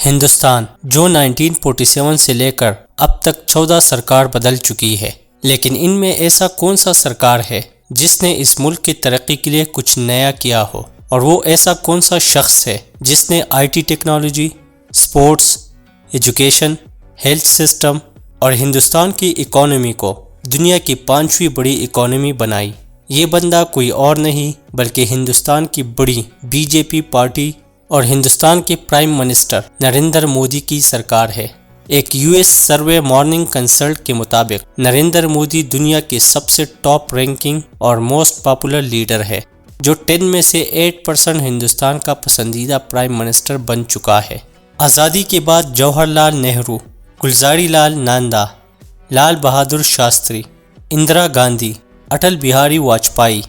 ہندوستان جو 1947 سے لے کر اب تک 14 سرکار بدل چکی ہے، لیکن ان میں ایسا کون سا سرکار ہے جس نے اس ملک کی ترقی کے لیے کچھ نیا کیا ہو؟ اور وہ ایسا کون سا شخص ہے جس نے I T technology, sports, education, health system اور ہندوستان کی اکانومی کو دنیا کی 5ویں بڑی اکانومی بنائی؟ یہ بندہ کوئی اور نہیں بلکہ ہندوستان کی بڑی بی جے پی پارٹی اور ہندوستان کے پرائم منسٹر نریندر مودی کی سرکار ہے۔ ایک U S survey morning consult کے مطابق نریندر مودی دنیا کے سب سے ٹاپ رینکنگ اور موسٹ پاپولر لیڈر ہے، جو 10 میں سے 8% ہندوستان کا پسندیدہ پرائم منسٹر بن چکا ہے۔ آزادی کے بعد جواہر لال نہرو، گلزاری لال ناندا، لال بہادر شاستری، اندرا گاندھی، اٹل بہاری واجپئی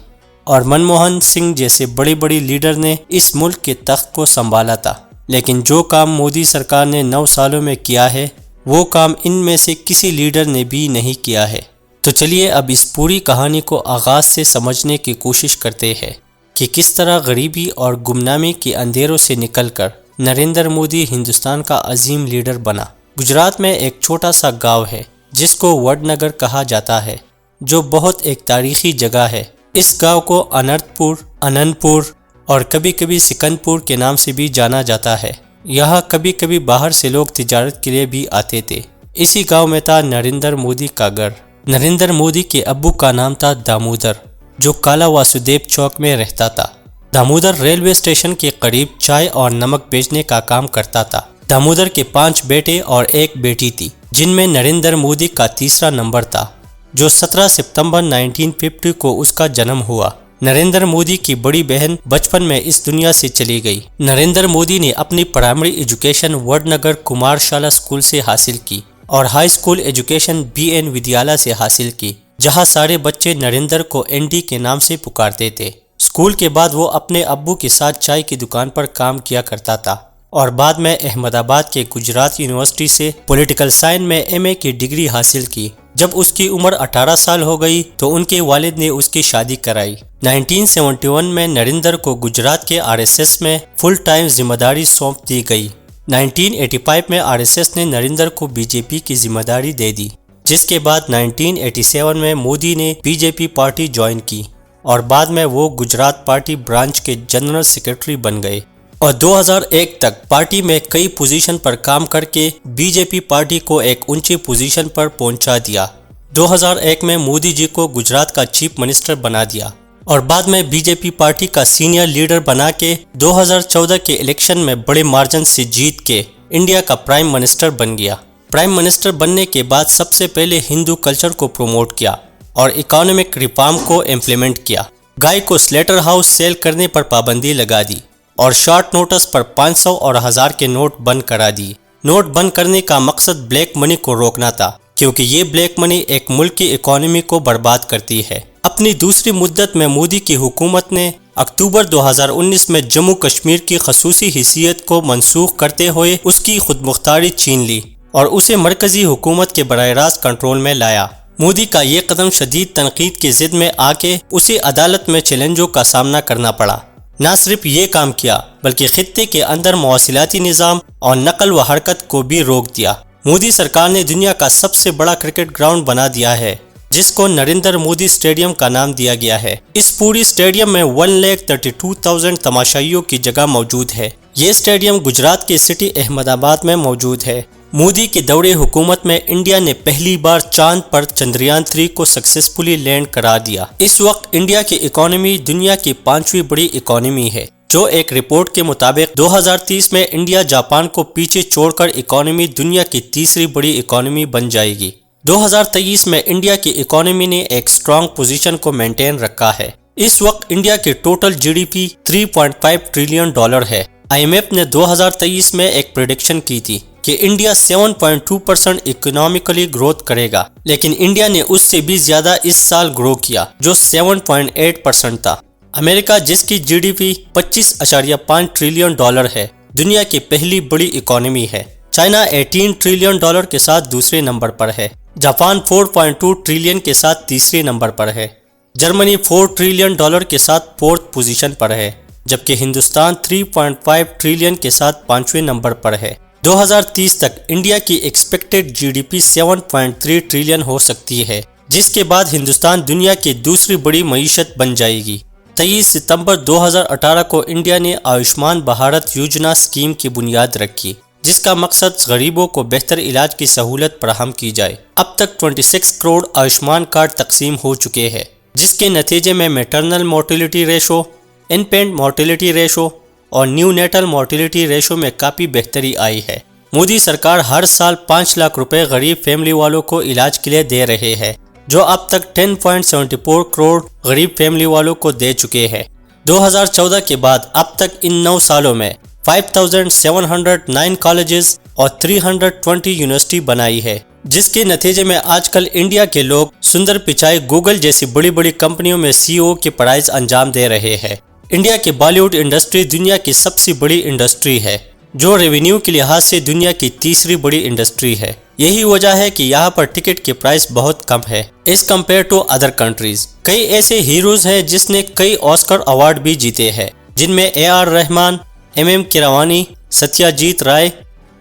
اور منموہن سنگھ جیسے بڑے بڑے لیڈر نے اس ملک کے تخت کو سنبھالا تھا، لیکن جو کام مودی سرکار نے 9 سالوں میں کیا ہے وہ کام ان میں سے کسی لیڈر نے بھی نہیں کیا ہے۔ تو چلیے اب اس پوری کہانی کو آغاز سے سمجھنے کی کوشش کرتے ہیں کہ کس طرح غریبی اور گمنامی کے اندھیروں سے نکل کر نریندر مودی ہندوستان کا عظیم لیڈر بنا۔ گجرات میں ایک چھوٹا سا گاؤں ہے جس کو وڈ نگر کہا جاتا ہے، جو بہت ایک تاریخی جگہ ہے۔ اس گاؤں کو انرت پور، انند پور اور کبھی کبھی سکند پور کے نام سے بھی جانا جاتا ہے۔ یہاں کبھی کبھی باہر سے لوگ تجارت کے لیے بھی آتے تھے۔ اسی گاؤں میں تھا نریندر مودی کا گھر۔ نریندر مودی کے ابو کا نام تھا دامودر، جو کالا واسودیو چوک میں رہتا تھا۔ دامودر ریلوے اسٹیشن کے قریب چائے اور نمک بیچنے کا کام کرتا تھا۔ دامودر کے 5 بیٹے اور 1 بیٹی تھی، جن میں نریندر مودی کا تیسرا نمبر تھا، جو 17 ستمبر 1950 کو اس کا جنم ہوا۔ نریندر مودی کی بڑی بہن بچپن میں اس دنیا سے چلی گئی۔ نریندر مودی نے اپنی primary education Vadnagar Kumar Shala school سے حاصل کی اور high school education B N Vidyalaya سے حاصل کی، جہاں سارے بچے نریندر کو این ڈی کے نام سے پکارتے تھے۔ اسکول کے بعد وہ اپنے ابو کے ساتھ چائے کی دکان پر کام کیا کرتا تھا اور بعد میں احمد آباد کے گجرات یونیورسٹی سے پولیٹیکل سائنس میں ایم اے کی ڈگری حاصل کی۔ جب اس کی عمر 18 سال ہو گئی تو ان کے والد نے اس کی شادی کرائی۔ 1971 میں نریندر کو گجرات کے آر ایس ایس میں فل ٹائم ذمہ داری سونپ دی گئی۔ 1985 میں آر ایس ایس نے نریندر کو بی جے پی کی ذمہ داری دے دی، جس کے بعد 1987 میں مودی نے B J P party join کی اور بعد میں وہ گجرات پارٹی برانچ کے جنرل سیکرٹری بن گئے اور 2001 تک پارٹی میں کئی پوزیشن پر کام کر کے بی جے پی پارٹی کو ایک اونچی پوزیشن پر پہنچا دیا۔ 2001 میں مودی جی کو گجرات کا چیف منسٹر بنا دیا اور بعد میں بی جے پی پارٹی کا سینئر لیڈر بنا کے 2014 کے الیکشن میں بڑے مارجن سے جیت کے انڈیا کا پرائم منسٹر بن گیا۔ پرائم منسٹر بننے کے بعد سب سے پہلے ہندو کلچر کو پروموٹ کیا اور اکانومک ریفارم کو امپلیمنٹ کیا۔ گائے کو سلیٹر ہاؤس سیل کرنے پر پابندی لگا دی اور شارٹ نوٹس پر 500 اور 1000 کے نوٹ بند کرا دیے۔ نوٹ بند کرنے کا مقصد بلیک منی کو روکنا تھا، کیونکہ یہ بلیک منی ایک ملک کی اکانومی کو برباد کرتی ہے۔ اپنی دوسری مدت میں مودی کی حکومت نے اکتوبر 2019 میں جموں کشمیر کی خصوصی حیثیت کو منسوخ کرتے ہوئے اس کی خود مختاری چھین لی اور اسے مرکزی حکومت کے براہ راست کنٹرول میں لایا۔ مودی کا یہ قدم شدید تنقید کی زد میں آ کے اسے عدالت میں چیلنجوں کا سامنا کرنا پڑا۔ نہ صرف یہ کام کیا بلکہ خطے کے اندر مواصلاتی نظام اور نقل و حرکت کو بھی روک دیا۔ مودی سرکار نے دنیا کا سب سے بڑا کرکٹ گراؤنڈ بنا دیا ہے، جس کو نریندر مودی اسٹیڈیم کا نام دیا گیا ہے۔ اس پوری اسٹیڈیم میں 1,32,000 تماشائیوں کی جگہ موجود ہے۔ یہ اسٹیڈیم گجرات کے سٹی احمد آباد میں موجود ہے۔ مودی کے دور حکومت میں انڈیا نے پہلی بار چاند پر چندریان 3 کو سکسیسفلی لینڈ کرا دیا۔ اس وقت انڈیا کی اکانومی دنیا کی 5ویں بڑی اکانومی ہے، جو ایک رپورٹ کے مطابق 2030 میں انڈیا جاپان کو پیچھے چھوڑ کر اکانومی دنیا کی تیسری بڑی اکانومی بن جائے گی۔ 2023 میں انڈیا کی اکانومی نے ایک سٹرانگ پوزیشن کو مینٹین رکھا ہے۔ اس وقت انڈیا کی total G D P $3.5 trillion ہے۔ آئی ایم ایف نے 2023 میں ایک پریڈکشن کی تھی کہ انڈیا 7.2% اکنامکلی گروتھ کرے گا، لیکن انڈیا نے اس سے بھی زیادہ اس سال گرو کیا، جو 7.8% تھا۔ امریکہ، جس کی جی ڈی پی $25.5 ٹریلین ہے، دنیا کی پہلی بڑی اکانومی ہے۔ چائنا $18 ٹریلین کے ساتھ دوسرے نمبر پر ہے۔ جاپان 4.2 ٹریلین کے ساتھ تیسرے نمبر پر ہے۔ جرمنی 4 ٹریلین کے ساتھ 4تھ پوزیشن پر ہے، جبکہ ہندوستان 3.5 ٹریلین کے ساتھ 5ویں نمبر پر ہے۔ 2030 تک انڈیا کی expected G D P 7.3 trillion ہو سکتی ہے، جس کے بعد ہندوستان دنیا کی دوسری بڑی معیشت بن جائے گی۔ 23 ستمبر 2018 کو انڈیا نے آیوشمان بھارت یوجنا اسکیم کی بنیاد رکھی، جس کا مقصد غریبوں کو بہتر علاج کی سہولت فراہم کی جائے۔ اب تک 26 کروڑ آیوشمان کارڈ تقسیم ہو چکے ہیں، جس کے نتیجے میں maternal mortality ratio, infinite mortality ratio اور نیو نیٹل مورٹیلٹی ریشو میں کافی بہتری آئی ہے۔ مودی سرکار ہر سال 5 لاکھ روپے غریب فیملی والوں کو علاج کے لیے دے رہے ہیں، جو اب تک 10.74 کروڑ غریب فیملی والوں کو دے چکے ہیں۔ 2014 کے بعد اب تک ان 9 سالوں میں 5709 کالجز اور 320 یونیورسٹی بنائی ہے، جس کے نتیجے میں آج کل انڈیا کے لوگ سندر پچائی گوگل جیسی بڑی بڑی کمپنیوں میں سی او کے پڑھائی انجام دے رہے ہیں۔ انڈیا کی بالی ووڈ انڈسٹری دنیا کی سب سے بڑی انڈسٹری ہے، جو ریونیو کے لحاظ سے دنیا کی تیسری بڑی انڈسٹری ہے۔ یہی وجہ ہے کہ یہاں پر ٹکٹ کی پرائس بہت کم ہے as compare to other countries. کئی ایسے ہیروز ہیں جس نے کئی آسکر ایوارڈ بھی جیتے ہیں، جن میں اے آر رحمان، ایم کیروانی، ستیہ جیت رائے،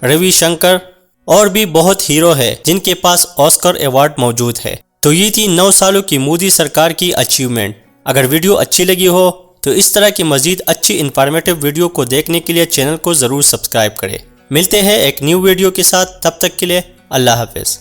روی شنکر اور بھی بہت ہیرو ہے جن کے پاس آسکر ایوارڈ موجود ہے۔ تو یہ تھی 9 سالوں کی مودی سرکار کی اچیومنٹ۔ اگر ویڈیو اچھی لگی ہو تو اس طرح کی مزید اچھی انفارمیٹیو ویڈیو کو دیکھنے کے لیے چینل کو ضرور سبسکرائب کریں۔ ملتے ہیں ایک نیو ویڈیو کے ساتھ، تب تک کے لیے اللہ حافظ۔